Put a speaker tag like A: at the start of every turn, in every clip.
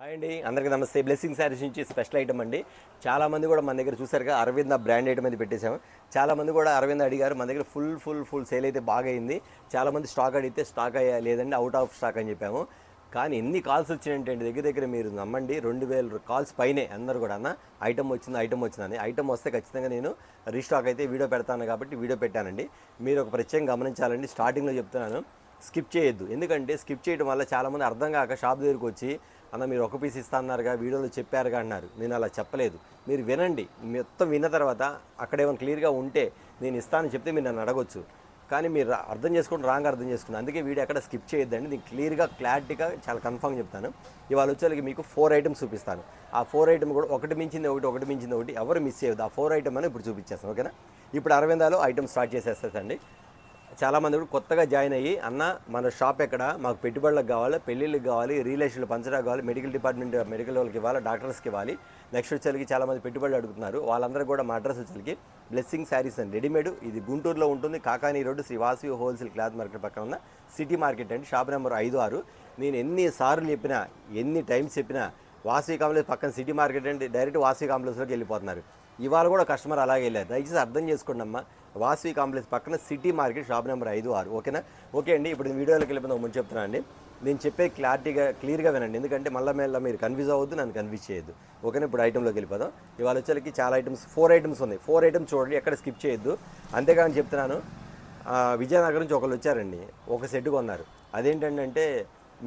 A: Hi అండి, అందరికీ నమస్తే. బ్లెస్సింగ్ శారీస్ నుంచి స్పెషల్ ఐటమ్ అండి. చాలామంది కూడా మన దగ్గర చూసారుగా అరవింద్ బ్రాండ్ ఐటమ్ అయితే పెట్టేశాము. చాలామంది కూడా అరవింద్ అడిగారు. మన దగ్గర ఫుల్ సేల్ అయితే బాగా అయింది. చాలామంది స్టాక్ అడిగితే స్టాక్ అయ్యా లేదండి, అవుట్ ఆఫ్ స్టాక్ అని చెప్పాము. కానీ ఎన్ని కాల్స్ వచ్చినాయంటే దగ్గర మీరు నమ్మండి 2000 కాల్స్ పైనే. అందరూ కూడా అన్న ఐటమ్ వచ్చిందని. ఐటమ్ వస్తే ఖచ్చితంగా నేను రీస్టాక్ అయితే వీడియో పెడతాను కాబట్టి వీడియో పెట్టానండి. మీరు ఒక ప్రత్యేకంగా గమనించాలండి. స్టార్టింగ్లో చెప్తున్నాను, స్కిప్ చేయొద్దు. ఎందుకంటే స్కిప్ చేయడం వల్ల చాలామంది అర్థం కాక షాప్ దగ్గరికి వచ్చి అన్న మీరు ఒక పీస్ ఇస్తా అన్నారుగా, వీడియోలో చెప్పారుగా అన్నారు. నేను అలా చెప్పలేదు. మీరు వినండి. మొత్తం విన్న తర్వాత అక్కడ ఏమైనా క్లియర్గా ఉంటే నేను ఇస్తానని చెప్తే మీరు నన్ను అడగొచ్చు. కానీ మీరు అర్థం చేసుకుని రాంగ్ అర్థం చేసుకున్నాను. అందుకే వీడియో ఎక్కడ స్కిప్ చేయొద్దండి. నేను క్లియర్గా క్లారిటీగా చాలా కన్ఫర్మ్ చెప్తాను. ఇవాళ వచ్చేసరికి మీకు 4 ఐటమ్స్ చూపిస్తాను. ఆ 4 ఐటమ్ కూడా ఒకటి మించింది ఒకటి ఎవరు మిస్ చేయవద్దు. ఆ 4 ఐటమ్ అని ఇప్పుడు చూపించేస్తాను. ఓకేనా? ఇప్పుడు అరవిందాలో ఐటమ్ స్టార్ట్ చేసేస్తానండి. చాలామంది కూడా కొత్తగా జాయిన్ అయ్యి అన్న మన షాప్ ఎక్కడ, మాకు పెట్టుబడులకు కావాలి, పెళ్ళిళ్ళకి కావాలి, రిలేషన్లు పంచడానికి కావాలి, మెడికల్ డిపార్ట్మెంట్ మెడికల్ వాళ్ళకి ఇవ్వాలి, డాక్టర్స్కి ఇవ్వాలి. నెక్స్ట్ వచ్చేసరికి చాలామంది పెట్టుబడులు అడుగుతున్నారు. వాళ్ళందరూ కూడా మా అడ్రస్ వచ్చేసరికి బ్లెస్సింగ్ శారీస్ అండ్ రెడీమేడ్. ఇది గుంటూరులో ఉంటుంది. Kakani road Sri Vasavi wholesale cloth market పక్కన ఉన్న సిటీ మార్కెట్ అండి. Shop number 5-6. నేను ఎన్నిసార్లు చెప్పినా, ఎన్ని టైమ్స్ చెప్పినా వాసవి కాంప్లెక్స్ పక్కన సిటీ మార్కెట్ అండి. డైరెక్ట్ వాసవి కాంప్లెక్స్లోకి వెళ్ళిపోతున్నారు. ఇవాళ కూడా కస్టమర్ అలాగే వెళ్ళారు. దయచేసి అర్థం చేసుకోండి అమ్మా. వాసవి కాంప్లెక్స్ పక్కన సిటీ మార్కెట్, షాప్ నెంబర్ 5-6. ఓకేనా? ఓకే అండి. ఇప్పుడు వీడియోలోకి వెళ్ళిపోతే ముందు చెప్తున్నాను అండి. నేను చెప్పేది క్లియర్గా వినండి. ఎందుకంటే మళ్ళీ మీరు కన్ఫ్యూజ్ అవ్వద్దు, నన్ను కన్ఫ్యూజ్ చేయొద్దు. ఓకేనా? ఇప్పుడు ఐటెంలోకి వెళ్ళిపోదాం. ఇవాళ వచ్చేసరికి చాలా ఐటమ్స్, 4 ఐటమ్స్ ఉన్నాయి. 4 ఐటమ్స్ చూడండి, ఎక్కడ స్కిప్ చేయొద్దు. అంతేకాని చెప్తున్నాను, విజయనగరం నుంచి ఒకళ్ళు వచ్చారండి, ఒక సెట్ కొన్నారు. అదేంటంటే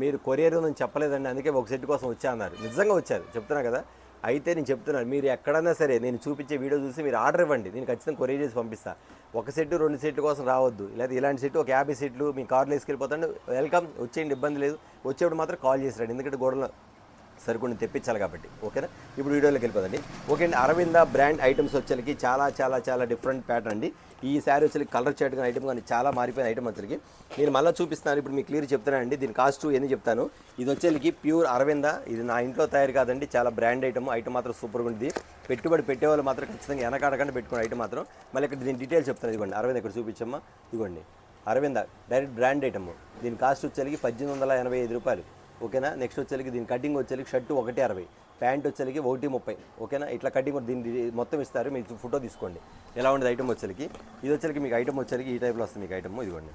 A: మీరు కొరియర్ నుంచి చెప్పలేదండి, అందుకే ఒక సెట్ కోసం వచ్చా అన్నారు. నిజంగా వచ్చారు, చెప్తున్నా కదా. అయితే నేను చెప్తున్నాను, మీరు ఎక్కడన్నా సరే నేను చూపించే వీడియో చూసి మీరు ఆర్డర్ ఇవ్వండి. నేను ఖచ్చితంగా కొరియర్ చేసి పంపిస్తాను. ఒక సెట్ 2 సెట్లు కోసం రావద్దు. లేదా ఇలాంటి సెట్ ఒక 50 సెట్లు మీ కార్లో వేసుకెళ్ళిపోతాను. వెల్కమ్, వచ్చేయండి, ఇబ్బంది లేదు. వచ్చేప్పుడు మాత్రం కాల్ చేసి రండి, ఎందుకంటే గోడలో సరుకుని తెప్పించాలి కాబట్టి. ఓకేనా? ఇప్పుడు వీడియోలోకి వెళ్ళిపోదండి. ఓకే అండి. అరవింద బ్రాండ్ ఐటమ్స్ వచ్చేసరికి చాలా డిఫరెంట్ ప్యాటర్న్ అండి. ఈ శారీ వచ్చేసరికి కలర్ చాట్ కానీ ఐటమ్ కానీ చాలా మారిపోయిన ఐటమ్ వచ్చేసరికి నేను మళ్ళీ చూపిస్తాను. ఇప్పుడు మీకు క్లియర్ చెప్తానండి. దీని కాస్ట్ ఎందుకు చెప్తాను. ఇది వచ్చేసరికి ప్యూర్ అరవింద. ఇది నా ఇంట్లో తయారు కాదండి, చాలా బ్రాండ్ ఐటమ్ మాత్రం సూపర్గా ఉంది. పెట్టుబడి పెట్టేవాళ్ళు మాత్రం ఖచ్చితంగా వెనకాడకుండా పెట్టుకునే ఐటమ్ మాత్రం. మళ్ళీ ఇక్కడ దీని డీటెయిల్స్ చెప్తాను. ఇదిగోండి అరవింద, ఇక్కడ చూపించమ్మా. ఇదిగోండి అరవింద డైరెక్ట్ బ్రాండ్ ఐటమ్. దీని కాస్ట్ వచ్చేసరికి 1885 రూపాయలు. ఓకేనా? నెక్స్ట్ వచ్చేసరికి దీని కటింగ్ వచ్చేసరికి షర్టు 160, ప్యాంట్ వచ్చేసరికి 130. ఓకేనా? ఇట్లా కటింగ్ దీన్ని మొత్తం ఇస్తారు. మీకు ఫోటో తీసుకోండి ఎలా ఉండేది ఐటమ్ వచ్చేసరికి. ఇది వచ్చేసరికి మీకు ఐటమ్ వచ్చేసరికి ఈ టైప్లో వస్తుంది మీకు ఐటమ్. ఇదిగోండి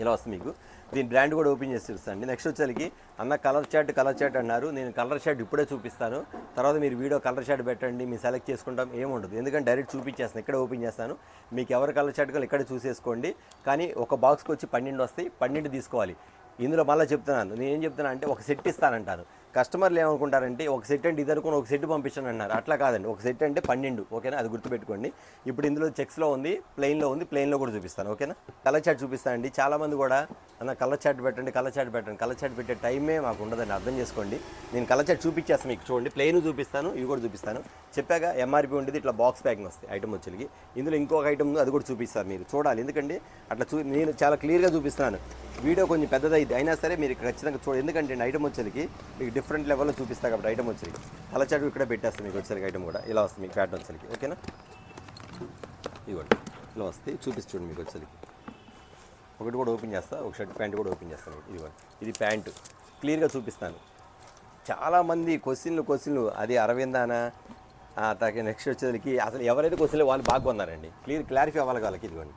A: ఇలా వస్తుంది మీకు. దీని బ్రాండ్ కూడా ఓపెన్ చేసి చూస్తాండి. నెక్స్ట్ వచ్చేసరికి అన్న కలర్ చార్ట్ అన్నారు. నేను కలర్ చార్ట్ ఇప్పుడే చూపిస్తాను. తర్వాత మీరు వీడియో కలర్ చార్ట్ పెట్టండి, మీరు సెలెక్ట్ చేసుకుంటాం, ఏముండదు. ఎందుకంటే డైరెక్ట్ చూపించేస్తాను, ఇక్కడ ఓపెన్ చేస్తాను. మీకు ఎవరు కలర్ చార్ట్ కావాలి ఇక్కడ చూసేసుకోండి. కానీ ఒక బాక్స్కి వచ్చి 12 వస్తాయి, 12 తీసుకోవాలి. ఇందులో మళ్ళీ చెప్తున్నాను, నేను ఏం చెప్తున్నా అంటే ఒక సెట్ ఇస్తానంటాను. కస్టమర్లు ఏమనుకుంటారంటే ఒక సెట్ అంటే ఇది అనుకుని ఒక సెట్ పంపించాను అన్నారు. అట్లా కాదండి, ఒక సెట్ అంటే 12. ఓకేనా? అది గుర్తుపెట్టుకోండి. ఇప్పుడు ఇందులో చెక్స్లో ఉంది, ప్లెయిన్లో ఉంది. ప్లెయిన్లో కూడా చూపిస్తాను. ఓకేనా? కలర్ చార్ట్ చూపిస్తానండి. చాలామంది కూడా అన్న కలర్ చార్ట్ పెట్టండి. కలర్ చార్ట్ పెట్టే టైమే మాకు ఉండదండి, అర్థం చేసుకోండి. నేను కలర్ చార్ట్ చూపించేస్తాను మీకు. చూడండి, ప్లెయిన్ చూపిస్తాను, ఇవి కూడా చూపిస్తాను. చెప్పాక ఎంఆర్పి ఉండేది, ఇట్లా బాక్స్ ప్యాకింగ్ వస్తాయి ఐటమ్ వచ్చేకి. ఇందులో ఇంకొక ఐటమ్ ఉంది, అది కూడా చూపిస్తాను. మీరు చూడాలి, ఎందుకంటే అట్లా నేను చాలా క్లియర్గా చూపిస్తున్నాను. వీడియో కొంచెం పెద్దదైతే అయినా సరే మీరు ఖచ్చితంగా చూడండి. ఎందుకంటే ఐటమ్ వచ్చేకి మీకు డిఫరెంట్ లెవెల్లో చూపిస్తాను కాబట్టి. ఐటమ్ వచ్చేకి కలర్ చార్ట్ ఇక్కడ పెట్టేస్తాను మీకు. వచ్చేసరికి ఐటమ్ కూడా ఇలా వస్తుంది మీకు ప్యాటర్న్ వచ్చేకి. ఓకేనా? ఇవ్వండి ఇలా వస్తాయి, చూపిస్తుంది మీకు వచ్చేసరికి. ఒకటి కూడా ఓపెన్ చేస్తా, ఒక షర్ట్ ప్యాంట్ కూడా ఓపెన్ చేస్తాను. ఇదిగోండి, ఇది ప్యాంటు క్లియర్గా చూపిస్తాను. చాలామంది క్వశ్చన్లు అది అరవిందానా తగ్గ. నెక్స్ట్ వచ్చేసరికి అసలు ఎవరైతే క్వశ్చన్లు వాళ్ళు బాగా కొన్నారండి. క్లారిఫై అవ్వాలి వాళ్ళకి. ఇదిగోండి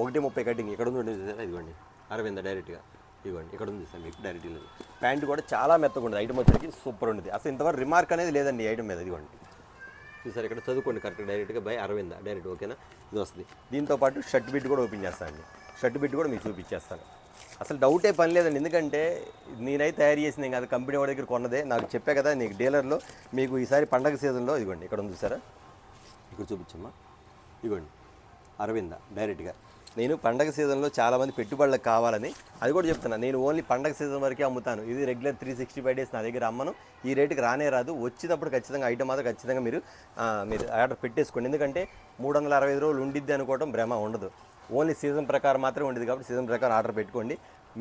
A: 130 కటింగ్ ఇక్కడ ఉంది. ఇదిగోండి అరవింద డైరెక్ట్గా. ఇదిగోండి ఇక్కడ ఉంది సార్ మీకు డైరెక్ట్. ప్యాంట్ కూడా చాలా మెత్తగా ఉండదు. ఐటమ్ వచ్చేసరికి సూపర్ ఉండేది. అసలు ఇంతవరకు రిమార్క్ అనేది లేదండి ఈ ఐటమ్ మీద. ఇదిగోండి చూసారు, ఇక్కడ చదువుకోండి కరెక్ట్గా డైరెక్ట్గా బై అరవింద డైరెక్ట్. ఓకేనా? ఇది వస్తుంది. దీంతోపాటు షర్ట్ బిట్ కూడా ఓపెన్ చేస్తానండి. షర్ట్ బిట్ కూడా మీకు చూపించేస్తాను. అసలు డౌటే పని లేదండి. ఎందుకంటే నేనైతే తయారు చేసింది కాదు, కంపెనీ వాడి దగ్గర కొన్నదే. నాకు చెప్పే కదా నీకు డీలర్లో మీకు ఈసారి పండగ సీజన్లో. ఇదిగోండి ఇక్కడ ఉంది చూసారా, ఇక్కడ చూపించమ్మా. ఇదిగోండి అరవింద డైరెక్ట్గా. నేను పండగ సీజన్లో చాలామంది పెట్టుబడులకు కావాలని అది కూడా చెప్తున్నాను. నేను ఓన్లీ పండగ సీజన్ వరకే అమ్ముతాను. ఇది రెగ్యులర్ 365 డేస్ నా దగ్గర అమ్మను. ఈ రేటుకి రానే రాదు. వచ్చినప్పుడు ఖచ్చితంగా ఐటమ్ మాత్రం ఖచ్చితంగా మీరు ఆర్డర్ పెట్టేసుకోండి. ఎందుకంటే 365 రోజులు ఉండిద్ది అనుకోవడం భ్రమ ఉండదు. ఓన్లీ సీజన్ ప్రకారం మాత్రమే ఉండేది కాబట్టి సీజన్ ప్రకారం ఆర్డర్ పెట్టుకోండి.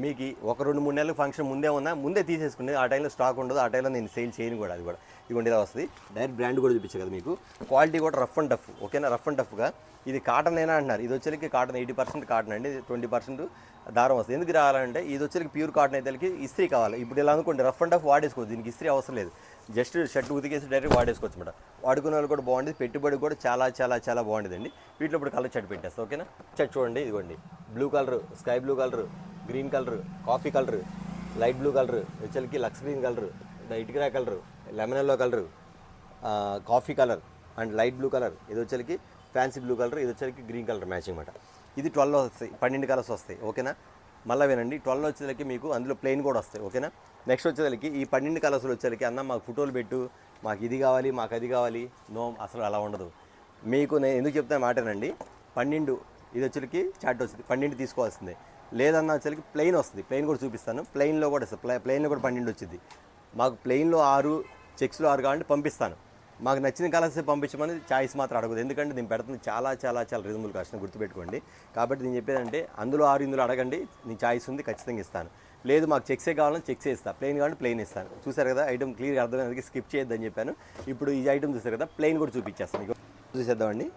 A: మీకు ఒక 2-3 నెలల ఫంక్షన్ ముందే ఉన్నా ముందే తీసేసుకునేది. ఆ టైంలో స్టాక్ ఉండదు, ఆ టైంలో నేను సేల్ చేయను కూడా. అది కూడా ఇదిగోండి ఇలా వస్తుంది. డైరెక్ట్ బ్రాండ్ కూడా చూపించే కదా మీకు. క్వాలిటీ కూడా రఫ్ అండ్ టఫ్, ఓకేనా. రఫ్ అండ్ టఫ్గా ఇది కాటన్ అయినా అంటున్నారు. ఇది వచ్చేకి కాటన్ 80% కాటన్ అండి, 20% దారం వస్తుంది. ఎందుకు రావాలంటే ఇది వచ్చేకి ప్యూర్ కాటన్ అయితే ఇస్త్రీ కావాలి. ఇప్పుడు ఇలా అనుకోండి రఫ్ అండ్ టఫ్ వాడేసుకోవచ్చు, దీనికి ఇస్త్రీ అవసరం లేదు. జస్ట్ షర్ట్ ఉతికేసి డైరెక్ట్ వాడేసుకోవచ్చు అనమాట. వాడుకునే వాళ్ళు కూడా బాగుంటుంది, పెట్టుబడి కూడా చాలా చాలా చాలా బాగుంటుందండి. వీటిలో ఇప్పుడు కలర్ షర్ట్ పెట్టేస్తాం, ఓకేనా. షర్ట్ చూడండి, ఇదిగోండి blue colour, sky blue colour, green colour, coffee colour, light blue colour, వచ్చేకి లక్స్ గ్రీన్ కలర్, ఇటుకరా colour, lemon yellow colour, coffee colour and light blue colour, ఇది వచ్చేకి ఫ్యాన్సీ బ్లూ కలర్, ఇది వచ్చేకి గ్రీన్ కలర్ మ్యాచింగ్ అనమాట. ఇది 12 వస్తాయి, 12 కలర్స్ వస్తాయి, ఓకేనా. మళ్ళీ వినండి, 12 వచ్చేసరికి మీకు అందులో ప్లెయిన్ కూడా వస్తాయి, ఓకేనా. నెక్స్ట్ వచ్చేసరికి ఈ 12 కలర్స్లో వచ్చేసరికి అన్న మాకు ఫోటోలు పెట్టు, మాకు ఇది కావాలి, మాకు అది కావాలి, నో, అసలు అలా ఉండదు. మీకు నేను ఎందుకు చెప్తాను మాటేనండి. 12 ఇది వచ్చేసరికి చార్ట్ వస్తుంది, 12 తీసుకోవాల్సిందే. లేదన్న వచ్చేసరికి ప్లెయిన్ వస్తుంది, ప్లెయిన్ కూడా చూపిస్తాను. ప్లెయిన్లో కూడా వస్తుంది, ప్లెయిన్లో కూడా 12 వచ్చింది. మాకు ప్లెయిన్లో 6, చెక్స్లో 6 కావాలంటే పంపిస్తాను. మాకు నచ్చిన కలర్స్ పంపించమని చాయిస్ మాత్రం అడగదు, ఎందుకంటే నేను పెడుతుంది చాలా చాలా చాలా రీజనబుల్ కాస్ట్, గుర్తుపెట్టుకోండి. కాబట్టి నేను చెప్పేదంటే అందులో 6 ఇందులో అడగండి, నీ చాయిస్ ఉంది, ఖచ్చితంగా ఇస్తాను. లేదు మాకు చెక్సే కావాలని చెక్సే ఇస్తాను, ప్లెయిన్ కావాలంటే ప్లెయిన్ ఇస్తాను. చూసారు కదా ఐటమ్ క్లియర్గా అర్థమైంది, స్కిప్ చేయొద్దని చెప్పాను. ఇప్పుడు ఈ ఐటమ్ చూసారు కదా, ప్లెయిన్ కూడా చూపించేస్తాను మీకు, చూసేద్దామండి.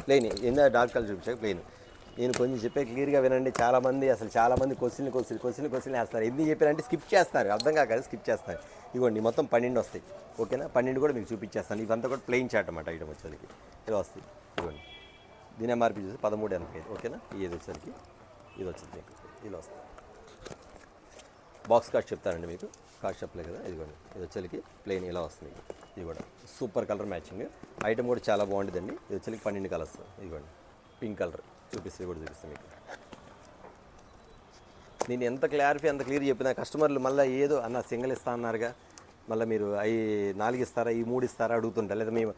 A: ప్లెయిన్ ఏందా డార్క్ కలర్ చూపించాక ప్లెయిన్. నేను కొంచెం చెప్పే క్లియర్గా వినండి. చాలామంది క్వశ్చన్లు వేస్తారు. ఎందుకు చెప్పారంటే స్కిప్ చేస్తారు, అర్థం కాక స్కిప్ చేస్తారు. ఇదిగోండి మొత్తం 12 వస్తాయి, ఓకేనా. 12 కూడా మీకు చూపించేస్తాను. ఇవంతా కూడా ప్లెయిన్ చాట్ అన్నమాట. ఐటమ్ వచ్చేసరికి ఇలా వస్తాయి, ఇదిగోండి. దీని ఎంఆర్పి చూసి 13.85, ఓకేనా. ఇది వచ్చేసరికి ఇది వచ్చింది మీకు ఇలా వస్తుంది. బాక్స్ కాస్ట్ చెప్తానండి మీకు, కాస్ట్ చెప్పలేదు కదా. ఇదిగోండి ఇది వచ్చేసరికి ప్లెయిన్ ఇలా వస్తుంది. ఇది కూడా సూపర్ కలర్ మ్యాచింగ్, ఐటమ్ కూడా చాలా బాగుంటుందండి. ఇది వచ్చేసరికి 12 కలర్స్, ఇదిగోండి పింక్ కలర్ చూపిస్తే కూడా చూపిస్తాను మీకు. నేను ఎంత క్లియర్ చెప్పిన కస్టమర్లు మళ్ళీ ఏదో అన్న సింగిల్ ఇస్తా అన్నారుగా, మళ్ళీ మీరు అవి 4 ఇస్తారా, ఈ 3 ఇస్తారా అడుగుతుంటారు. లేదా మేము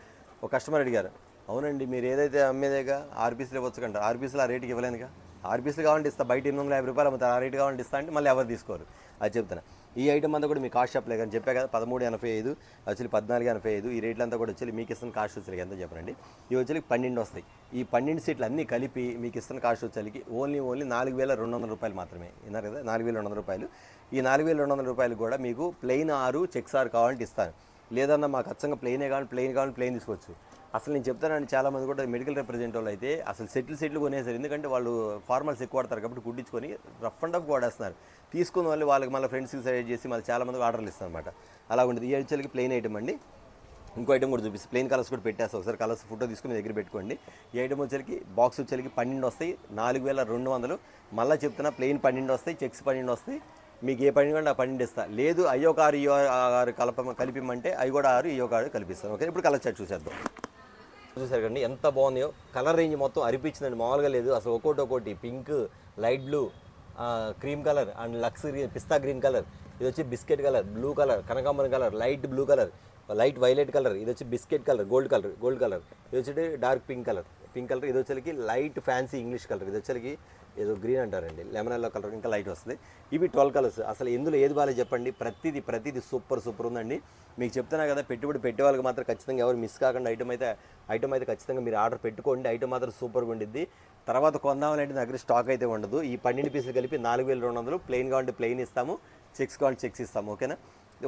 A: ఒక కస్టమర్ అడిగారు, అవునండి మీరు ఏదైతే అమ్మేదేగా 6 పీసులు ఇవ్వచ్చు కంటారు, 6 పీసులు ఆ రేటుకి ఇవ్వలేనుగా. 6 పీసులు కావాలంటే ఇస్తా, బయట 850 రూపాయలు అమ్ముతారు, ఆ రేటు కావాలంటే ఇస్తా అంటే మళ్ళీ ఎవరు తీసుకోరు. అది చెప్తాను. ఈ ఐటమ్ అంతా కూడా మీకు కాస్ట్ చెప్పలేదు కానీ చెప్పా కదా, 13.85 యాక్చువల్లీ 14.85 ఈ రేట్లంతా కూడా వచ్చి మీకు ఇస్తున్న కాస్ట్ వచ్చేసరికి ఎంత చెప్పండి. ఇవి వచ్చి 12 వస్తాయి. ఈ 12 సీట్లు అన్నీ కలిపి మీకు ఇస్తున్న కాస్ట్ వచ్చేసరికి ఓన్లీ 4,200 రూపాయలు మాత్రమే. విన్నారు కదా, 4,200 రూపాయలు. ఈ 4,200 రూపాయలు కూడా మీకు ప్లెయిన్ 6 చెక్స్ 6 కావాలంటే ఇస్తాను. లేదన్నా మాకు అచ్చంగా ప్లెయిన్ కావాలి ప్లెయిన్ తీసుకోవచ్చు. అసలు నేను చెప్తానండి, చాలామంది కూడా మెడికల్ రిప్రజెంటేటివ్ అయితే అసలు సెట్లు కొనేసారు, ఎందుకంటే వాళ్ళు ఫార్మల్స్ ఎక్కువ వాడతారు కాబట్టి కుట్టించుకొని రఫ్ అండ్ టఫ్ వాడేస్తున్నారు. తీసుకున్న వాళ్ళు వాళ్ళకి మళ్ళీ ఫ్రెండ్స్కి సజెస్ట్ చేసి మళ్ళీ చాలామందికి ఆర్డర్లు ఇస్తారు అనమాట. అలా ఉంటుంది. ఈ యాక్చువల్కి ప్లెయిన్ ఐటమ్ అండి. ఇంకో ఐటమ్ కూడా చూపిస్తే ప్లెయిన్ కలర్స్ కూడా పెట్టేస్తాం, ఒకసారి కలర్స్ ఫోటో తీసుకుని మీ దగ్గర పెట్టుకోండి. ఈ ఐటమ్ వచ్చేసరికి బాక్స్ వచ్చేసరికి 12 వస్తాయి, 4,200. మళ్ళీ చెప్తున్నా ప్లెయిన్ 12 వస్తాయి, చెక్స్ 12 వస్తాయి. మీకు ఏ 12 కంటే ఆ 12 ఇస్తా. లేదు అయ్యో ఒక 6 కలిపిమంటే అవి కూడా 6 ఈ ఒక 6 కలిపిస్తాను, ఓకే. ఇప్పుడు కలర్ చార్ట్ చూసేద్దాం. చూసారు కండి ఎంత బాగుందో, కలర్ రేంజ్ మొత్తం అరిపించిందండి, మామూలుగా లేదు అసలు. ఒక్కోటి pink, light blue, cream colour and lux pista green colour, ఇది వచ్చి బిస్కెట్ కలర్, బ్లూ కలర్, కనకాంబరం colour, light blue colour, light violet colour, ఇది వచ్చి బిస్కెట్ కలర్, గోల్డ్ కలర్, ఇది వచ్చి డార్క్ పింక్ కలర్, ఇది వచ్చేసరికి లైట్ ఫ్యాన్సీ ఇంగ్లీష్ కలర్, ఇది వచ్చేసరికి ఏదో గ్రీన్ అంటారండి, లెమన్ ఎల్లో కలర్, ఇంకా లైట్ వస్తుంది. ఇవి 12 కలర్స్. అసలు ఎందులో ఏది బాగాలేదు చెప్పండి, ప్రతిదీ సూపర్ ఉందండి. మీకు చెప్తున్నా కదా, పెట్టుబడి పెట్టే వాళ్ళకి మాత్రం ఖచ్చితంగా ఎవరు మిస్ కాకుండా ఐటమ్ అయితే ఖచ్చితంగా మీరు ఆర్డర్ పెట్టుకోండి. ఐటమ్ మాత్రం సూపర్గా ఉండిద్ది. తర్వాత కొందామంటే దగ్గర స్టాక్ అయితే ఉండదు. ఈ 12 పీసులు కలిపి 4,200. ప్లెయిన్ కావాలంటే ప్లెయిన్ ఇస్తాము, చెక్స్ కావాలంటే చెక్స్ ఇస్తాము, ఓకేనా.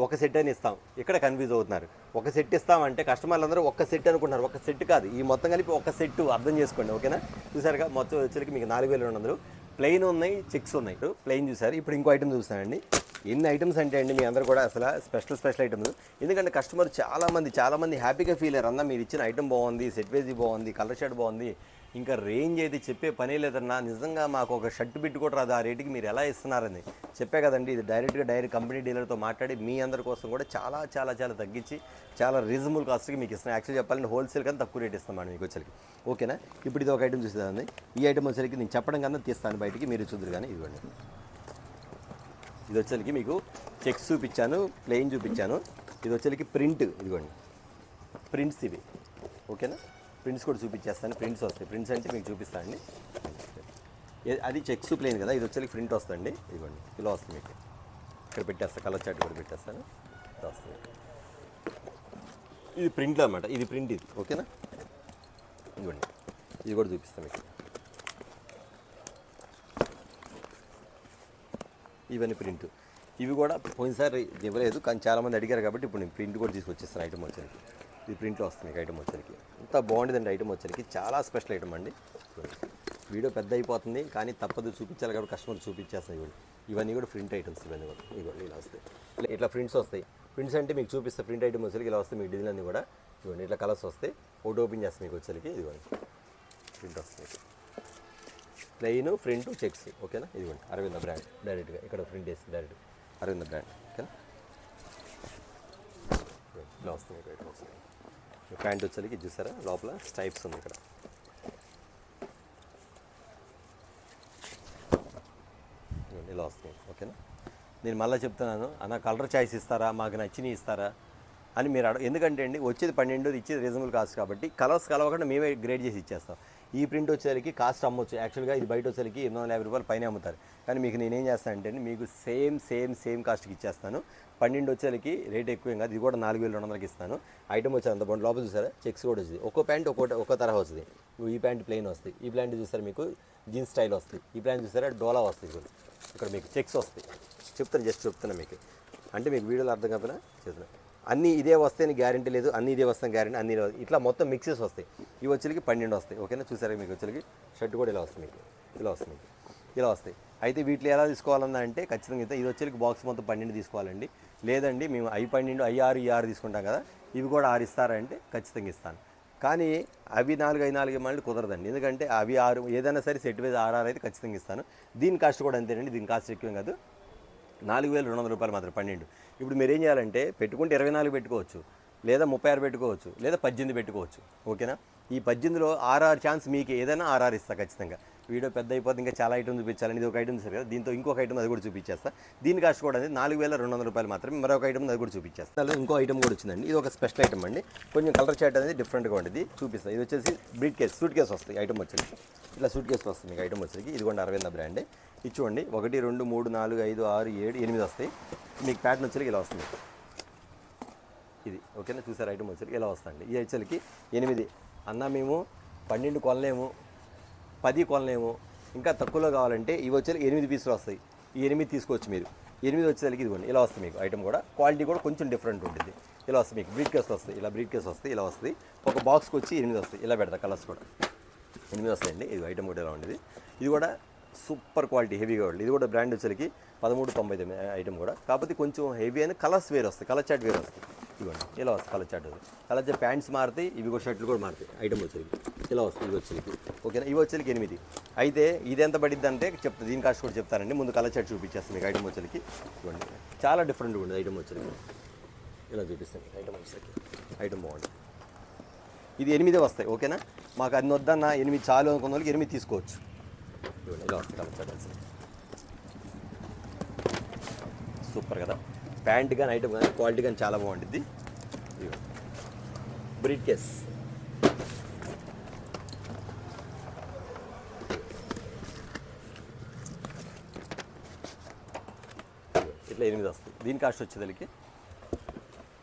A: ఒక సెట్ అని ఇస్తాం, ఇక్కడ కన్ఫ్యూజ్ అవుతున్నారు. ఒక సెట్ ఇస్తామంటే కస్టమర్లు అందరూ ఒక సెట్ అనుకుంటున్నారు, ఒక సెట్ కాదు, ఈ మొత్తం కలిపి ఒక సెట్ అర్థం చేసుకోండి, ఓకేనా. చూసారుగా మొత్తం వచ్చేసరికి మీకు 4,200. ప్లెయిన్ ఉన్నాయి, చెక్స్ ఉన్నాయి. ప్లెయిన్ చూసారు. ఇప్పుడు ఇంకో ఐటమ్ చూస్తానండి. ఎన్ని ఐటమ్స్ అంటే అండి మీ అందరూ కూడా అసలు స్పెషల్ ఐటమ్స్. ఎందుకంటే కస్టమర్ చాలామంది హ్యాపీగా ఫీల్ అయ్యారు, అన్న మీరు ఇచ్చిన ఐటమ్ బాగుంది, సెట్ వేజీ బాగుంది, కలర్ షర్ట్ బాగుంది, ఇంకా రేంజ్ అయితే చెప్పే పనే లేదన్నా, నిజంగా మాకు ఒక షర్ట్ బిట్ కూడా రాదు, ఆ రేటుకి మీరు ఎలా ఇస్తున్నారని చెప్పే కదండి. ఇది డైరెక్ట్ కంపెనీ డీలర్తో మాట్లాడి మీ అందరి కోసం కూడా చాలా తగ్గించి చాలా రీజనబుల్ కాస్ట్కి మీకు ఇస్తున్నాం. యాక్చువల్లీ చెప్పాలంటే హోల్సేల్ కన్నా తక్కువ రేట్ ఇస్తాం మీకు వచ్చరికి, ఓకేనా. ఇప్పుడు ఇది ఒక ఐటమ్ చూసేదాన్ని. ఈ ఐటమ్ వచ్చరికి నేను చెప్పడం కన్నా తీస్తాను బయటికి, మీరు చూద్దరు కానీ. ఇదిగోండి, ఇది వచ్చరికి మీకు చెక్స్ చూపించాను, ప్లెయిన్ చూపించాను. ఇది వచ్చరికి ప్రింట్, ఇదిగోండి ప్రింట్స్ ఇవి, ఓకేనా. ప్రింట్స్ కూడా చూపించేస్తాను. ప్రింట్స్ వస్తాయి, ప్రింట్స్ అంటే మీకు చూపిస్తానండి. అది చెక్స్ ప్లెయిన్ కదా, ఇది వచ్చేసరికి ప్రింట్ వస్తుంది. ఇదిగోండి ఇలా వస్తుంది మీకు, ఇక్కడ పెట్టేస్తాను, కలర్ చార్ట్ కూడా పెట్టేస్తాను, ఇలా వస్తుంది. ఇది ప్రింట్లో అనమాట, ఇది ప్రింట్ ఇది, ఓకేనా. ఇదిగోండి ఇది కూడా చూపిస్తాను మీకు. ఇవన్నీ ప్రింట్. ఇవి కూడా పోయినసారి ఇవ్వలేదు కానీ చాలామంది అడిగారు కాబట్టి ఇప్పుడు నేను ప్రింట్ కూడా తీసుకొచ్చేస్తాను ఐటమ్ వచ్చరికి. ఇది ప్రింట్లో వస్తుంది మీకు ఐటమ్ వచ్చరికి. ఇంత బాగుంటుందండి ఐటమ్ వచ్చరికి, చాలా స్పెషల్ ఐటమ్ అండి. వీడియో పెద్ద అయిపోతుంది కానీ తప్పదు చూపించాలి కాబట్టి కస్టమర్ చూపించేస్తాయి. ఇవన్నీ కూడా ప్రింట్ ఐటమ్స్, ఇవన్నీ కూడా ఇవ్వండి ఇలా వస్తాయి. ఇట్లా ప్రింట్స్ వస్తాయి. ప్రింట్స్ అంటే మీకు చూపిస్తే ప్రింట్ ఐటమ్ వచ్చరికి ఇలా వస్తాయి. మీకు డిజైన్ అన్నీ కూడా ఇవ్వండి ఇట్లా కలర్స్ వస్తాయి. ఒకటి ఓపెన్ చేస్తాం మీకు వచ్చరికి, ఇదిగోండి ప్రింట్ వస్తుంది. ప్లెయిన్ ప్రింట్ చెక్స్, ఓకేనా. ఇదిగోండి అరవింద బ్రాండ్ డైరెక్ట్గా ఇక్కడ ప్రింట్ వేస్తుంది డైరెక్ట్ అరవింద బ్రాండ్, ఓకేనా. ఇలా వస్తుంది మీకు ఐటమ్ వస్తుంది. ప్యాంట్ వచ్చరికి చూసారా లోపల స్టైప్స్ ఉంది ఇక్కడ. ఇలా వస్తుంది, ఓకేనా. నేను మళ్ళీ చెప్తున్నాను అన్న కలర్ చాయిస్ ఇస్తారా, మాకు నచ్చినవి ఇస్తారా అని మీరు ఎందుకంటే అండి వచ్చేది 12, ఇచ్చేది రీజనబుల్ కాస్ట్ కాబట్టి కలర్స్ కలవకుండా మేమే గ్రేడ్ చేసి ఇచ్చేస్తాం. ఈ ప్రింట్ వచ్చేసరికి కాస్ట్ అమ్మొచ్చు, యాక్చువల్గా ఇది బయట వచ్చేసరికి 850 రూపాయలు పైన అమ్ముతారు. కానీ మీకు నేనేం చేస్తాను అంటే మీకు సేమ్ కాస్ట్కి ఇచ్చేస్తాను. 12 వచ్చేసరికి రేట్ ఎక్కువ కాదు. ఇది కూడా 4200కి ఇస్తాను. ఐటమ్ వచ్చేది అంత బాగుంది. లోపల చూసారా చెక్స్ కూడా వచ్చింది. ఒక్కో ప్యాంట్ ఒక్కో తరహా వస్తుంది. ఈ ప్యాంట్ ప్లెయిన్ వస్తుంది, ఈ ప్యాంట్ చూసారా మీకు జీన్స్ స్టైల్ వస్తుంది, ఈ ప్యాంట్ చూసారా డోలా వస్తుంది. ఇక్కడ మీకు చెక్స్ వస్తాయి. జస్ట్ చెప్తున్నా మీకు, అంటే మీకు వీడియోలో అర్థం కాకపోయినా చెప్తున్నా. అన్నీ ఇదే వస్తాయని గ్యారంటీ లేదు, అన్నీ ఇదే వస్తాయని గ్యారంటీ, అన్నీ ఇట్లా మొత్తం మిక్సెస్ వస్తాయి. ఇవి వచ్చేకి 12 వస్తాయి, ఓకేనా. చూసారా మీకు వచ్చేకి షర్ట్ కూడా ఇలా వస్తుంది, మీకు ఇలా వస్తుంది, ఇలా వస్తాయి. అయితే వీటిలో ఎలా తీసుకోవాలన్నా అంటే ఖచ్చితంగా ఇది వచ్చేకి బాక్స్ మొత్తం 12 తీసుకోవాలండి. లేదండి మేము I12, I6, ఈ 6 తీసుకుంటాం కదా, ఇవి కూడా 6 ఇస్తారంటే ఖచ్చితంగా ఇస్తాను. కానీ అవి 4, I4 మళ్ళీ కుదరదండి. ఎందుకంటే అవి 6 ఏదైనా సరే సెట్ వైజ్ 6 అయితే ఖచ్చితంగా ఇస్తాను. దీని కాస్ట్ కూడా అంతేనండి. దీని కాస్ట్ ఎక్కువ కాదు, 4200 రూపాయలు మాత్రం 12. ఇప్పుడు మీరు ఏం చేయాలంటే పెట్టుకుంటే 24 పెట్టుకోవచ్చు, లేదా 36 పెట్టుకోవచ్చు, లేదా 18 పెట్టుకోవచ్చు, ఓకేనా. ఈ 18లో 6 ఛాన్స్ మీకు ఏదైనా 6 ఇస్తా ఖచ్చితంగా. వీడియో పెద్ద అయిపోతే ఇంకా చాలా ఐటమ్ చూపించాలని ఇది ఒక ఐటమ్ చూసారు కదా, దీంతో ఇంకొక ఐటమ్ అది కూడా చూపించేస్తా. దీని కాస్ట్ కూడా అనేది 4200 రూపాయలు మాత్రమే. మరొక ఐటమ్ అది కూడా చూపించేస్తాను. ఇంకో ఐటమ్ కూడా వచ్చిందండి. ఇది ఒక స్పెషల్ ఐటమ్ అండి. కొంచెం కలర్ చాట్ అనేది డిఫరెంట్గా ఉంటుంది, చూపిస్తాను. ఇది వచ్చేసి బ్రీట్ కేస్, సూట్ కేస్ వస్తుంది ఐటమ్ వచ్చేసి. ఇలా సూట్ కేసు వస్తుంది మీకు ఐటమ్ వచ్చేసి. ఇది కూడా అరవింద బ్రాండే. ఇది చూడండి 1, 2, 3, 4, 5, 6, 7, 8 వస్తాయి. మీకు ప్యాటర్న్ వచ్చేకి ఇలా వస్తుంది ఇది, ఓకేనా. చూసారు ఐటమ్ వచ్చేకి ఇలా వస్తుంది. ఈ వచ్చేకి 8 అన్న మేము 12 కొనలేము, 10 కొనలేము, ఇంకా తక్కువలో కావాలంటే ఇవి వచ్చేకి 8 పీసులు వస్తాయి. ఈ 8 తీసుకోవచ్చు మీరు. 8 వచ్చేసరికి ఇదిగోండి ఇలా వస్తుంది మీకు ఐటమ్ కూడా. క్వాలిటీ కూడా కొంచెం డిఫరెంట్ ఉంటుంది. ఇలా వస్తుంది మీకు బ్రీట్ కేస్ వస్తాయి, ఇలా బ్రీట్ కేస్ వస్తాయి, ఇలా వస్తుంది. ఒక బాక్స్కి వచ్చి 8 వస్తాయి. ఇలా పెడతా కలర్స్ కూడా 8 వస్తాయండి. ఇది ఐటమ్ కూడా ఇలా ఉండేది. ఇది కూడా సూపర్ క్వాలిటీ హెవీగా ఉంటుంది. ఇది కూడా బ్రాండ్ వచ్చేసరికి 1399 ఐటమ్ కూడా. కాకపోతే కొంచెం హెవీ అయిన కలర్స్ వేరు వస్తాయి, కలర్ చాట్ వేరు వస్తాయి. ఇవ్వండి ఇలా వస్తుంది colour chart. Colour chart pants మారుతాయి, ఇవి కూడా షర్ట్లు కూడా మారుతాయి. ఐటమ్ వచ్చేకి ఇలా వస్తుంది. ఇవి వచ్చేకి ఓకేనా. ఇవి వచ్చేకి 8. అయితే ఇది ఎంత పడిద్ది అంటే చెప్తా, దీని కాస్ట్ కూడా చెప్తానండి. ముందు కలర్ చాట్ చూపించేస్తాను మీకు ఐటమ్ వచ్చేకి. ఇవ్వండి చాలా డిఫరెంట్గా ఉంటుంది ఐటమ్ వచ్చేకి. ఇలా చూపిస్తాను ఐటమ్ వచ్చేకి. ఐటమ్ బాగుంటుంది. ఇది 8 వస్తాయి, ఓకేనా. మాకు అన్ని వద్దన్న 8 చాలు అనుకున్న వాళ్ళకి 8 తీసుకోవచ్చు. ఇలా వస్తుంది కలర్ చాట్. సూపర్ కదా. ప్యాంట్ కానీ ఐటమ్ కానీ క్వాలిటీ కానీ చాలా బాగుంటుంది. బ్రీట్ కేస్ ఇట్లా 8 వస్తుంది. దీని కాస్ట్ వచ్చేదానికి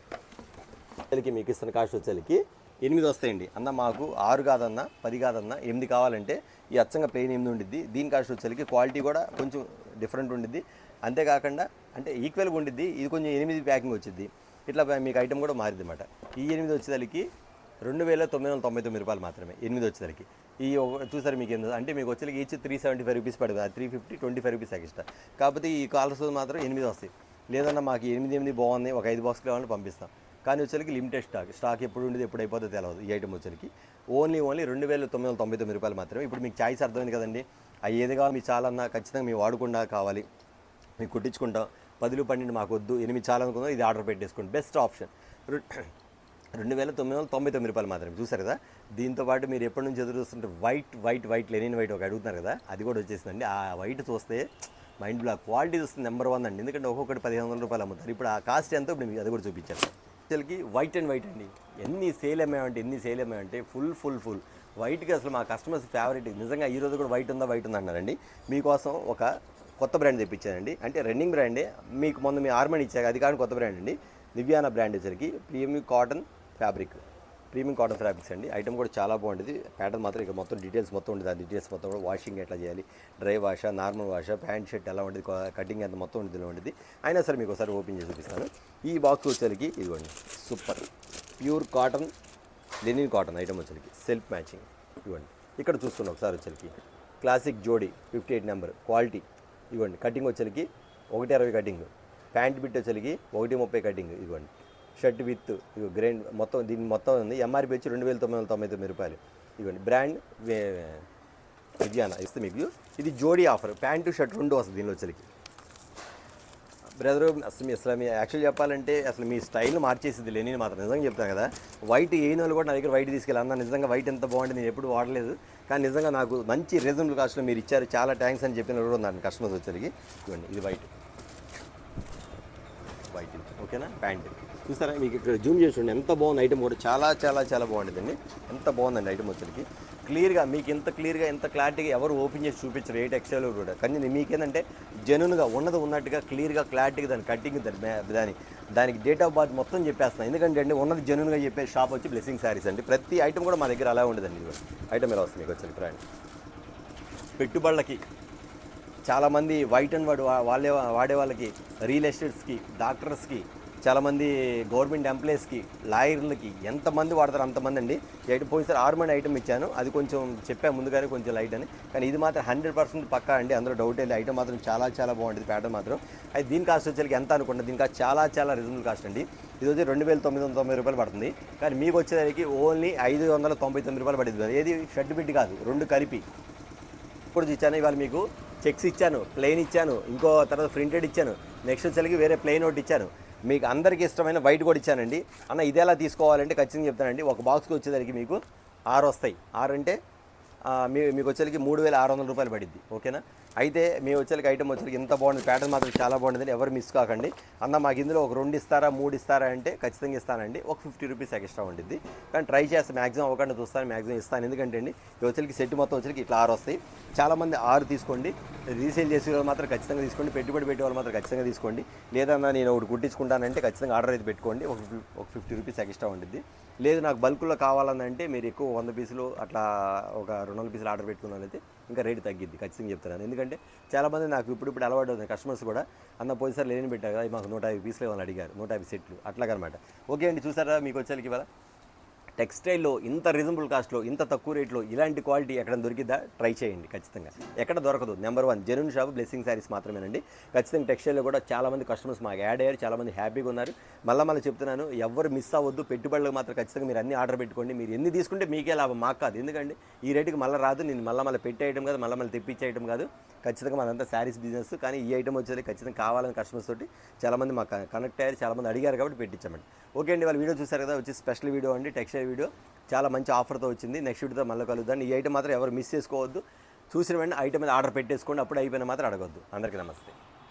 A: మీకు ఇస్తున్న కాస్ట్ వచ్చేదానికి 8 వస్తాయండి. అన్న మాకు 6 కాదన్నా 10 కాదన్నా 8 కావాలంటే ఈ అచ్చంగా ప్లెయిన్ 8 ఉండిద్ది. దీని కాస్ట్ వచ్చేసరికి క్వాలిటీ కూడా కొంచెం డిఫరెంట్ ఉండిద్ది. అంతేకాకుండా అంటే ఈక్వల్గా ఉండిద్ది. ఇది కొంచెం 8 ప్యాకింగ్ వచ్చింది. ఇట్లా మీకు ఐటమ్ కూడా మారింది అనమాట. ఈ 8 వచ్చేసరికి 2999 రూపాయలు మాత్రమే 8 వచ్చేసరికి. ఈ చూసారు మీకు ఏందో అంటే మీకు వచ్చేసరికి ఈచ్ 375 రూపీస్ పడుతుంది. 350, 25 రూపీస్ ఎక్స్ట్రా. కాకపోతే ఈ కాలర్స్ మాత్రం 8 వస్తాయి. లేదన్నా మాకు 8 బాగున్నాయి, ఒక 5 బాక్స్లు కావాలని పంపిస్తాం. కానీ వచ్చేసరికి లిమిటెడ్ స్టాక్ ఎప్పుడు ఉండేది ఎప్పుడు అయిపోతుందో తెలియదు. ఈ ఐటమ్ వచ్చేసరికి ఓన్లీ 2999 రూపాయలు మాత్రమే. ఇప్పుడు మీకు చాయిస్ అర్థమైంది కదండి. అవి ఏది కావాలి మీకు చాలన్నా ఖచ్చితంగా మేము వాడకుండా కావాలి, మీకు కుట్టించుకుంటాం. 10, 12 మాకు వద్దు, 8 చాలనుకుందాం, ఇది ఆర్డర్ పెట్టేసుకోండి. బెస్ట్ ఆప్షన్ 2999 రూపాయలు మాత్రమే. చూసారు కదా. దీంతోపాటు మీరు ఎప్పటి నుంచి ఎదురు చూస్తుంటే వైట్ లెనిన్ వైట్ ఒక అడుగుతున్నారు కదా, అది కూడా వచ్చేసిందండి. ఆ వైట్ చూస్తే మైండ్ బ్లాక్. క్వాలిటీ చూస్తుంది నెంబర్ 1 అండి. ఎందుకంటే ఒక్కొక్కటి 1500 రూపాయలు అమ్ముతారు. ఇప్పుడు ఆ కాస్ట్ ఎంతో ఇప్పుడు మీకు అది కూడా చూపించారు. యాక్చువల్కి వైట్ అండి. ఎన్ని సేల్ అమ్మాయంటే ఫుల్ వైట్కి అసలు మా కస్టమర్స్ ఫేవరెట్. నిజంగా ఈరోజు కూడా వైట్ ఉందా అన్నారండి. మీకోసం ఒక కొత్త బ్రాండ్ తెప్పించానండి. అంటే రన్నింగ్ బ్రాండే. మీకు మొన్న మీ ఆర్మని ఇచ్చాక అది కానీ కొత్త బ్రాండ్ అండి. నివ్యానా బ్రాండ్ వచ్చేసరికి premium cotton fabric. Premium cotton fabrics అండి. ఐటమ్ కూడా చాలా బాగుంటుంది. ప్యాటర్న్ మాత్రం ఇక మొత్తం డీటెయిల్స్ మొత్తం ఉంటుంది. ఆ డీటెయిల్స్ మొత్తం కూడా వాషింగ్ ఎట్లా చేయాలి, డ్రై వాషా, నార్మల్ వాషా, ప్యాంట్ షర్ట్ ఎలా ఉంటుంది, కటింగ్ ఎంత మొత్తం ఉంటుంది. అయినా సరే మీకు ఒకసారి ఓపెన్ చేసి చూపిస్తాను. ఈ బాక్స్ వచ్చేసరికి ఇదిగోండి, super pure cotton, linen cotton item వచ్చేసరికి సెల్ఫ్ మ్యాచింగ్. ఇవ్వండి ఇక్కడ చూసుకున్నాం ఒకసారి వచ్చేసరికి క్లాసిక్ జోడీ 58 నెంబర్ క్వాలిటీ. ఇవ్వండి కటింగ్ వచ్చేసరికి 1.60 కటింగ్, ప్యాంట్ బిట్ వచ్చేసరికి 1.30 కటింగ్. ఇవ్వండి షర్ట్ విత్ ఇవి గ్రైండ్ మొత్తం దీని మొత్తం ఉంది. ఎంఆర్పి వచ్చి 2,999 రూపాయలు. ఇవ్వండి బ్రాండ్ విజయానా ఇస్తే మీకు ఇది జోడీ ఆఫర్. ప్యాంటు షర్ట్ రెండు వస్తుంది దీనిలో వచ్చేసరికి. బ్రదర్ అసలు మీ యాక్చువల్ చెప్పాలంటే అసలు మీ స్టైల్ మార్చేసింది లెనిన్ మాత్రం. నిజంగా చెప్తాను కదా, వైట్ ఏయిన వాళ్ళు కూడా నా దగ్గర వైట్ తీసుకెళ్ళి నిజంగా వైట్ ఎంత బాగుంటుంది నేను ఎప్పుడు వాడలేదు, కానీ నిజంగా నాకు మంచి రీజనబుల్ కాస్ట్లో మీరు ఇచ్చారు, చాలా థ్యాంక్స్ అని చెప్పిన కూడా ఉన్నాను కస్టమర్స్ వచ్చేసరికి. ఇవ్వండి ఇది వైట్ ఓకేనా. ప్యాంట్ చూస్తారా, మీకు ఇక్కడ జూమ్ చేసి చూడండి ఎంత బాగుంది ఐటమ్ కూడా. చాలా చాలా చాలా బాగుంటుందండి. ఎంత బాగుందండి ఐటమ్ వచ్చేసరికి. క్లియర్గా మీకు ఎంత క్లియర్గా ఎంత క్లారిటీగా ఎవరు ఓపెన్ చేసి చూపించరు ఏ టెక్స్టైల్ కూడా. కానీ మీకేంటంటే జెన్యున్గా ఉన్నది ఉన్నట్టుగా క్లియర్గా క్లారిటీగా దాని కటింగ్ దానికి డేట్ ఆఫ్ బర్త్ మొత్తం చెప్పేస్తున్నాను. ఎందుకంటే అండి ఉన్నది జెన్యున్గా చెప్పే షాప్ వచ్చి బ్లెస్సింగ్ శారీస్ అండి. ప్రతి ఐటమ్ కూడా మా దగ్గర అలా ఉండదండి. ఐటమ్ ఎలా వస్తుంది మీకు వచ్చేది ఫ్రెండ్. పెట్టుబడులకి చాలామంది వైట్ అండ్ వాడే వాళ్ళకి, రియల్ ఎస్టేట్స్కి, డాక్టర్స్కి, చాలామంది గవర్నమెంట్ ఎంప్లాయీస్కి, లాయర్లకి ఎంతమంది వాడతారు అంతమంది అండి. పోయినసారి 6 మంది ఐటమ్ ఇచ్చాను, అది కొంచెం చెప్పా ముందుగానే కొంచెం లైట్ అని, కానీ ఇది మాత్రం 100% పక్కా అండి, అందులో డౌట్ వెళ్ళి ఐటమ్ మాత్రం చాలా చాలా బాగుంటుంది. ప్యాటర్న్ మాత్రం అయితే దీని కాస్ట్ వచ్చేసరికి ఎంత అనుకుంటుంది, దీని కాస్ట్ చాలా చాలా రీజనబుల్ కాస్ట్ అండి. ఇది వచ్చి 2,990 రూపాయలు పడుతుంది, కానీ మీకు వచ్చేసరికి ఓన్లీ 599 రూపాయలు పడుతుంది. ఏది షర్ట్ బిట్ కాదు, రెండు కలిపి. ఇప్పుడు ఇచ్చాను ఇవాళ మీకు చెక్స్ ఇచ్చాను, ప్లెయిన్ ఇచ్చాను, ఇంకో తర్వాత ప్రింటెడ్ ఇచ్చాను, నెక్స్ట్ వచ్చేసరికి వేరే ప్లెయిన్ ఒకటి ఇచ్చాను, మీకు అందరికీ ఇష్టమైన వైట్ కూడా ఇచ్చానండి. అన్న ఇది ఎలా తీసుకోవాలంటే ఖచ్చితంగా చెప్తానండి. ఒక బాక్స్కి వచ్చేసరికి మీకు 6 వస్తాయి. 6 అంటే మీకు వచ్చేసరికి 3,600 రూపాయలు పడిద్ది. ఓకేనా. అయితే మీ వచ్చేసరికి ఐటమ్ వచ్చేసరికి ఎంత బాగుంది, ప్యాటర్న్ మాత్రం చాలా బాగుంటుంది, ఎవరు మిస్ కాకండి. అన్న మాకు ఇందులో ఒక 2 ఇస్తారా 3 ఇస్తారా అంటే ఖచ్చితంగా ఇస్తానండి. ఒక 50 రూపీస్ ఎక్స్ట్రా ఉంటుంది, కానీ ట్రై చేస్తే మ్యాక్సిమం అవ్వకుండా చూస్తాను, మ్యాక్సిమం ఇస్తాను. ఎందుకంటే అండి ఈ వచ్చేసరికి సెట్ మొత్తం వచ్చేసరికి ఇట్లా 6 వస్తాయి. చాలామంది 6 తీసుకోండి, రీసేల్ చేసే వాళ్ళు మాత్రం ఖచ్చితంగా తీసుకోండి, పెట్టుబడి పెట్టే వాళ్ళు మాత్రం ఖచ్చితంగా తీసుకోండి. లేదన్నా నేను ఒకటి కుట్టించుకుంటానంటే ఖచ్చితంగా ఆర్డర్ అయితే పెట్టుకోండి, ఒక 50 రూపీస్ ఎక్స్ట్రా ఉంటుంది. లేదు నాకు బల్క్లో కావాలంటే మీరు ఎక్కువ 100 పీసులు అట్లా ఒక 200 పీసులు ఆర్డర్ పెట్టుకున్నట్లయితే ఇంకా రేటు తగ్గిద్ది, ఖచ్చితంగా చెప్తున్నాను. ఎందుకంటే చాలామంది నాకు ఇప్పుడు అలవాటు అవుతుంది కస్టమర్స్ కూడా, అన్న పోయినసారి లేని పెట్టారు కదా మాకు 150 పీసులు ఏమైనా అడిగారు, 150 సెట్లు అట్లాగనమాట. ఓకే అండి, చూసారా మీకు వచ్చేసరికి ఇవాళ టెక్స్టైల్లో ఇంత రీజనబుల్ కాస్ట్లో ఇంత తక్కువ రేట్లో ఇలాంటి క్వాలిటీ ఎక్కడ దొరికిద్దా ట్రై చేయండి ఖచ్చితంగా. ఎక్కడ దొరకదు. Number 1 genuine shop Blessing Sarees మాత్రమేనండి. ఖచ్చితంగా టెక్స్టైల్లో కూడా చాలామంది కస్టమర్స్ మాకు యాడ్ అయ్యారు, చాలామంది హ్యాపీగా ఉన్నారు. మళ్ళీ చెప్తున్నాను, ఎవరు మిస్ అవ్వద్దు. పెట్టుబడులకు మాత్రం ఖచ్చితంగా మీరు అన్ని ఆర్డర్ పెట్టుకోండి. మీరు ఎన్ని తీసుకుంటే మీకే లాభం, మాకు కాదు. ఎందుకంటే ఈ రేటుకి మళ్ళీ రాదు, నేను మళ్ళీ పెట్టే ఐటమ్ కాదు, మళ్ళీ తెప్పించే ఐటమ్ కాదు. ఖచ్చితంగా మనంతా శారీస్ బిజినెస్. కానీ ఈ ఐటమ్ వచ్చేది ఖచ్చితంగా కావాలని కస్టమర్స్ తోటి చాలామంది మాకు కనెక్ట్ అయ్యారు, చాలామంది అడిగారు కాబట్టి పెట్టించామండి. ఓకే అండి, వాళ్ళు వీడియో చూసారు కదా, వచ్చి స్పెషల్ వీడియో అండి, టెక్స్టైల్ వీడియో చాలా మంచి ఆఫర్తో వచ్చింది. నెక్స్ట్ వీడియోతో మళ్ళీ కలుద్దాం. ఈ ఐటమ్ మాత్రం ఎవరు మిస్ చేసుకోవద్దు. చూసిన వెంటనే ఐటమ్ మీద ఆర్డర్ పెట్టేసుకోండి, అప్పుడు అయిపోయినా మాత్రం అడగొద్దు. అందరికీ నమస్తే.